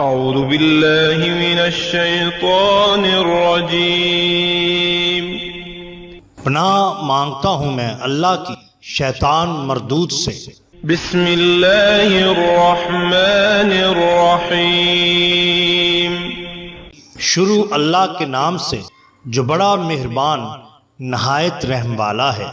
اعوذ باللہ من الشیطان الرجیم۔ پناہ مانگتا ہوں میں اللہ کی شیطان مردود سے۔ بسم اللہ الرحمن الرحیم۔ شروع اللہ کے نام سے جو بڑا مہربان نہایت رحم والا ہے۔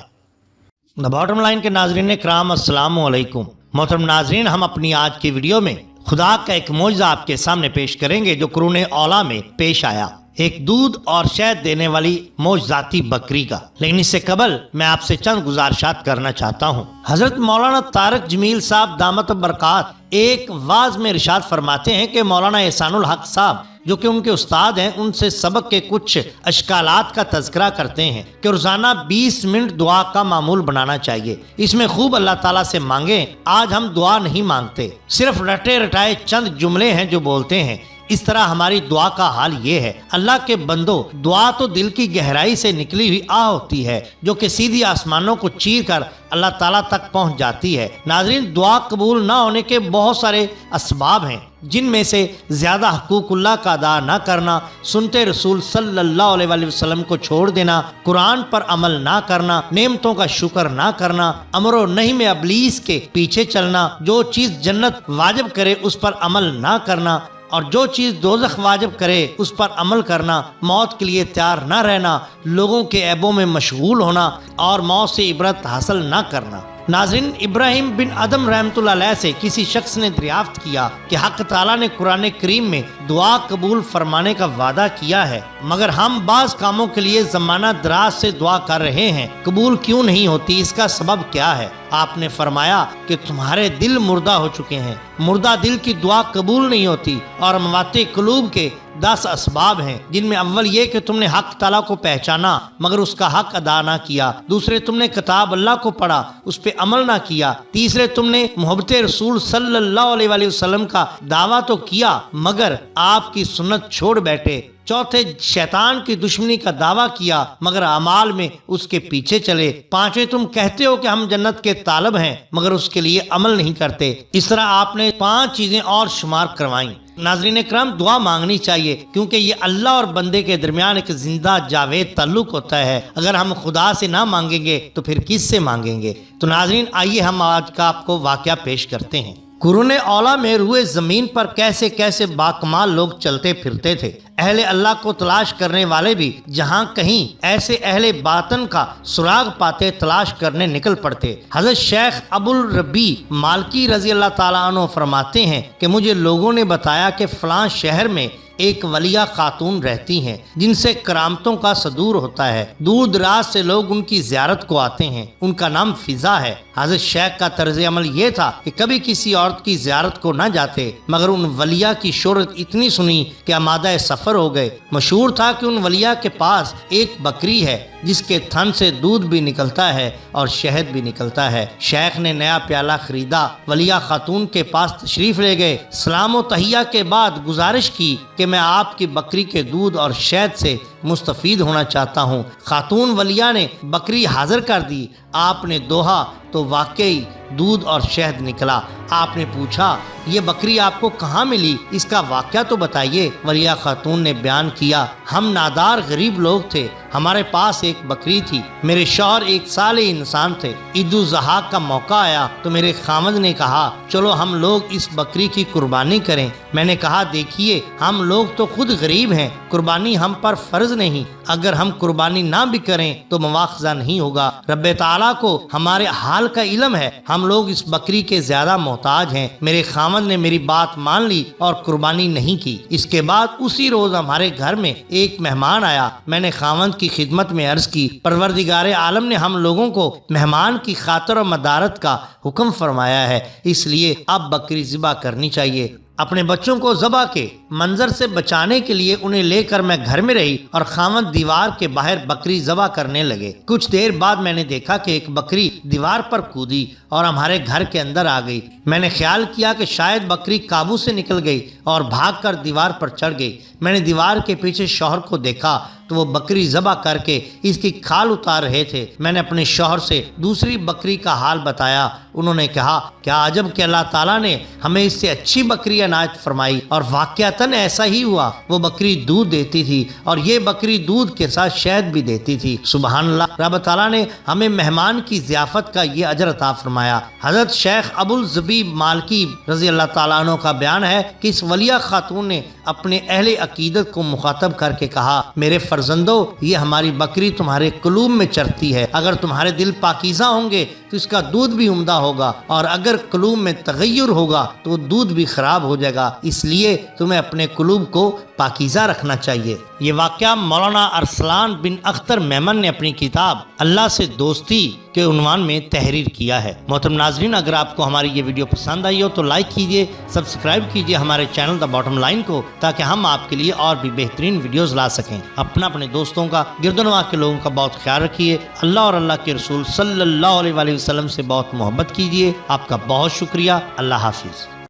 باٹم لائن کے ناظرین کرام السلام علیکم۔ محترم ناظرین، ہم اپنی آج کی ویڈیو میں خدا کا ایک معجزہ آپ کے سامنے پیش کریں گے جو قرون اولیٰ میں پیش آیا، ایک دودھ اور شہد دینے والی معجزاتی بکری کا۔ لیکن اس سے قبل میں آپ سے چند گزارشات کرنا چاہتا ہوں۔ حضرت مولانا طارق جمیل صاحب دامت برکات ایک واعظ میں ارشاد فرماتے ہیں کہ مولانا احسان الحق صاحب جو کہ ان کے استاد ہیں، ان سے سبق کے کچھ اشکالات کا تذکرہ کرتے ہیں کہ روزانہ 20 منٹ دعا کا معمول بنانا چاہیے، اس میں خوب اللہ تعالیٰ سے مانگیں۔ آج ہم دعا نہیں مانگتے، صرف رٹے رٹائے چند جملے ہیں جو بولتے ہیں۔ اس طرح ہماری دعا کا حال یہ ہے، اللہ کے بندو، دعا تو دل کی گہرائی سے نکلی ہوئی آہ ہوتی ہے جو کہ سیدھی آسمانوں کو چیر کر اللہ تعالیٰ تک پہنچ جاتی ہے۔ ناظرین، دعا قبول نہ ہونے کے بہت سارے اسباب ہیں، جن میں سے زیادہ حقوق اللہ کا ادا نہ کرنا، سنت رسول صلی اللہ علیہ وآلہ وسلم کو چھوڑ دینا، قرآن پر عمل نہ کرنا، نعمتوں کا شکر نہ کرنا، امر و نہی میں ابلیس کے پیچھے چلنا، جو چیز جنت واجب کرے اس پر عمل نہ کرنا اور جو چیز دوزخ واجب کرے اس پر عمل کرنا، موت کے لیے تیار نہ رہنا، لوگوں کے عیبوں میں مشغول ہونا اور موت سے عبرت حاصل نہ کرنا۔ ناظرین، ابراہیم بن ادم رحمۃ اللہ علیہ سے کسی شخص نے دریافت کیا کہ حق تعالیٰ نے قرآن کریم میں دعا قبول فرمانے کا وعدہ کیا ہے، مگر ہم بعض کاموں کے لیے زمانہ دراز سے دعا کر رہے ہیں، قبول کیوں نہیں ہوتی؟ اس کا سبب کیا ہے؟ آپ نے فرمایا کہ تمہارے دل مردہ ہو چکے ہیں، مردہ دل کی دعا قبول نہیں ہوتی، اور اموات قلوب کے 10 اسباب ہیں، جن میں اول یہ کہ تم نے حق تعالیٰ کو پہچانا مگر اس کا حق ادا نہ کیا، دوسرے تم نے کتاب اللہ کو پڑھا اس پہ عمل نہ کیا، تیسرے تم نے محبت رسول صلی اللہ علیہ وآلہ وسلم کا دعویٰ تو کیا مگر آپ کی سنت چھوڑ بیٹھے، چوتھے شیطان کی دشمنی کا دعویٰ کیا مگر اعمال میں اس کے پیچھے چلے، پانچویں تم کہتے ہو کہ ہم جنت کے طالب ہیں مگر اس کے لیے عمل نہیں کرتے۔ اس طرح آپ نے 5 چیزیں اور شمار کروائیں۔ ناظرین کرام، دعا مانگنی چاہیے کیونکہ یہ اللہ اور بندے کے درمیان ایک زندہ جاوید تعلق ہوتا ہے۔ اگر ہم خدا سے نہ مانگیں گے تو پھر کس سے مانگیں گے؟ تو ناظرین، آئیے ہم آج کا آپ کو واقعہ پیش کرتے ہیں۔ قرون اولیٰ میں روئے زمین پر کیسے کیسے باکمال لوگ چلتے پھرتے تھے۔ اہل اللہ کو تلاش کرنے والے بھی جہاں کہیں ایسے اہل باطن کا سراغ پاتے تلاش کرنے نکل پڑتے۔ حضرت شیخ ابو الربیع مالکی رضی اللہ تعالیٰ عنہ فرماتے ہیں کہ مجھے لوگوں نے بتایا کہ فلاں شہر میں ایک ولیہ خاتون رہتی ہیں جن سے کرامتوں کا صدور ہوتا ہے، دور دراز سے لوگ ان کی زیارت کو آتے ہیں، ان کا نام فضا ہے۔ حضرت شیخ کا طرز عمل یہ تھا کہ کبھی کسی عورت کی زیارت کو نہ جاتے مگر ان ولیہ کی شہرت اتنی سنی کہ آمادہ سفر ہو گئے۔ مشہور تھا کہ ان ولیہ کے پاس ایک بکری ہے جس کے تھن سے دودھ بھی نکلتا ہے اور شہد بھی نکلتا ہے۔ شیخ نے نیا پیالہ خریدا، ولیہ خاتون کے پاس تشریف لے گئے، سلام و تحیہ کے بعد گزارش کی کہ میں آپ کی بکری کے دودھ اور شہد سے مستفید ہونا چاہتا ہوں۔ خاتون ولیہ نے بکری حاضر کر دی، آپ نے دوہا تو واقعی دودھ اور شہد نکلا۔ آپ نے پوچھا یہ بکری آپ کو کہاں ملی؟ اس کا واقعہ تو بتائیے۔ ولیہ خاتون نے بیان کیا، ہم نادار غریب لوگ تھے، ہمارے پاس ایک بکری تھی، میرے شوہر ایک صالح انسان تھے، عید الاضحیٰ کا موقع آیا تو میرے خاوند نے کہا چلو ہم لوگ اس بکری کی قربانی کریں۔ میں نے کہا دیکھیے ہم لوگ تو خود غریب ہیں، قربانی ہم پر فرض نہیں، اگر ہم قربانی نہ بھی کریں تو مواخذہ نہیں ہوگا، رب تعالیٰ کو ہمارے حال کا علم ہے، ہم لوگ اس بکری کے زیادہ محتاج ہیں۔ میرے خاوند نے میری بات مان لی اور قربانی نہیں کی۔ اس کے بعد اسی روز ہمارے گھر میں ایک مہمان آیا، میں نے خاوند کی خدمت میں عرض کی پروردگار عالم نے ہم لوگوں کو مہمان کی خاطر و مدارت کا حکم فرمایا ہے، اس لیے اب بکری ذبح کرنی چاہیے۔ اپنے بچوں کو ذبح کے منظر سے بچانے کے لیے انہیں لے کر میں گھر میں رہی اور خاوند دیوار کے باہر بکری ذبح کرنے لگے۔ کچھ دیر بعد میں نے دیکھا کہ ایک بکری دیوار پر کودی اور ہمارے گھر کے اندر آ گئی۔ میں نے خیال کیا کہ شاید بکری قابو سے نکل گئی اور بھاگ کر دیوار پر چڑھ گئی۔ میں نے دیوار کے پیچھے شوہر کو دیکھا تو وہ بکری ذبح کر کے اس کی کھال اتار رہے تھے۔ میں نے اپنے شوہر سے دوسری بکری کا حال بتایا۔ انہوں نے کہا کیا عجب کہ اللہ تعالیٰ نے ہمیں اس سے اچھی بکری عنایت فرمائی، اور واقعتاً ایسا ہی ہوا۔ وہ بکری دودھ دیتی تھی اور یہ بکری دودھ کے ساتھ شہد بھی دیتی تھی۔ سبحان اللہ، رب تعالیٰ نے ہمیں مہمان کی ضیافت کا یہ اجر عطا فرمایا۔ حضرت شیخ ابو الزبیب مالکی رضی اللہ تعالیٰ عنہ کا بیان ہے کہ اس ولیہ خاتون نے اپنے اہل عقیدت کو مخاطب کر کے کہا میرے فرزندو، یہ ہماری بکری تمہارے قلوب میں چرتی ہے۔ اگر تمہارے دل پاکیزہ ہوں گے تو اس کا دودھ بھی عمدہ ہوگا، اور اگر قلوب میں تغیر ہوگا تو دودھ بھی خراب ہو جائے گا۔ اس لیے تمہیں اپنے قلوب کو پاکیزہ رکھنا چاہیے۔ یہ واقعہ مولانا ارسلان بن اختر میمن نے اپنی کتاب اللہ سے دوستی کے عنوان میں تحریر کیا ہے۔ محترم ناظرین، اگر آپ کو ہماری یہ ویڈیو پسند آئی ہو تو لائک کیجئے، سبسکرائب کیجئے ہمارے چینل دا باٹم لائن کو، تاکہ ہم آپ کے لیے اور بھی بہترین ویڈیوز لا سکیں۔ اپنے دوستوں کا، گرد و نواح کے لوگوں کا بہت خیال رکھیے۔ اللہ اور اللہ کے رسول صلی اللہ علیہ وسلم سے بہت محبت کیجئے۔ آپ کا بہت شکریہ۔ اللہ حافظ۔